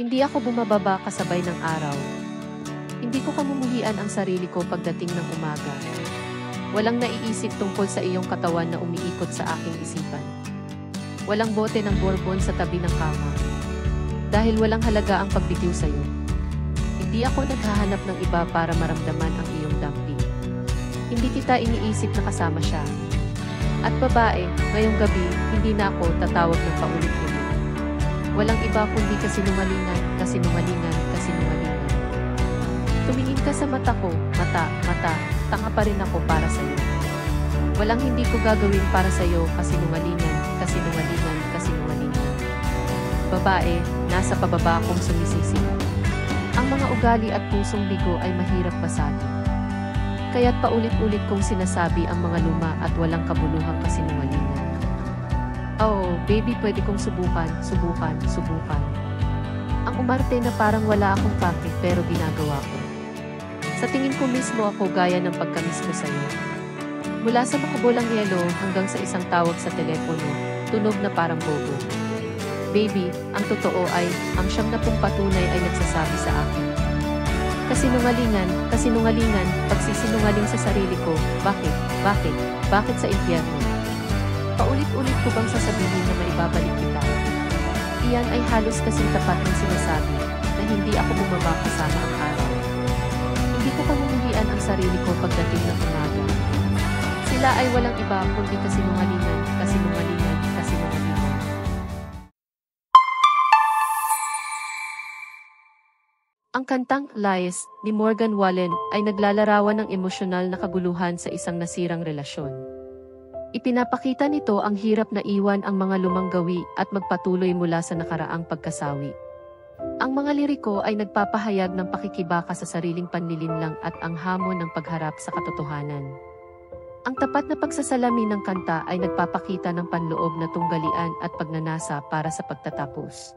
Hindi ako bumababa kasabay ng araw. Hindi ko kamumuhian ang sarili ko pagdating ng umaga. Walang naiisip tungkol sa iyong katawan na umiikot sa aking isipan. Walang bote ng bourbon sa tabi ng kama. Dahil walang halaga ang pagbitiw sa'yo. Hindi ako naghahanap ng iba para maramdaman ang iyong damping. Hindi kita iniisip na kasama siya. At babae, ngayong gabi, hindi na ako tatawag ng paulit-ulit. Walang iba kundi kasinungalingan, kasinungalingan, kasinungalingan. Tumingin ka sa mata ko, mata, tanga pa rin ako para sa'yo. Walang hindi ko gagawin para sa'yo, kasinungalingan, kasinungalingan, kasinungalingan. Babae, nasa pababa akong sumisisi. Ang mga ugali at pusong bigo ay mahirap basagin. Kaya't paulit-ulit kong sinasabi ang mga luma at walang kabuluhang kasinungalingan. Oh, baby, pwede kong subukan. Ang umarte na parang wala akong pake pero ginagawa ko. Sa tingin ko mismo ako gaya ng pagkamis ko sa'yo. Mula sa makabolang yelo hanggang sa isang tawag sa telepono, tunog na parang bobo. Baby, ang totoo ay, ang 70 patunay ay nagsasabi sa akin. Kasinungalingan, pagsisinungaling sa sarili ko, bakit sa impyerno? Paulit-ulit ko bang sasabihin na maibabalik kita? Iyan ay halos kasing tapat ng sinasabi, na hindi ako bumaba kasama ang araw. Hindi ko kamumuhian ang sarili ko pagdating ng umaga. Sila ay walang iba kundi kasinungalingan. Ang kantang Lies ni Morgan Wallen ay naglalarawan ng emosyonal na kaguluhan sa isang nasirang relasyon. Ipinapakita nito ang hirap na iwan ang mga lumang gawi at magpatuloy mula sa nakaraang pagkasawi. Ang mga liriko ay nagpapahayag ng pakikibaka sa sariling panlilinlang at ang hamon ng pagharap sa katotohanan. Ang tapat na pagsasalamin ng kanta ay nagpapakita ng panloob na tunggalian at pagnanasa para sa pagtatapos.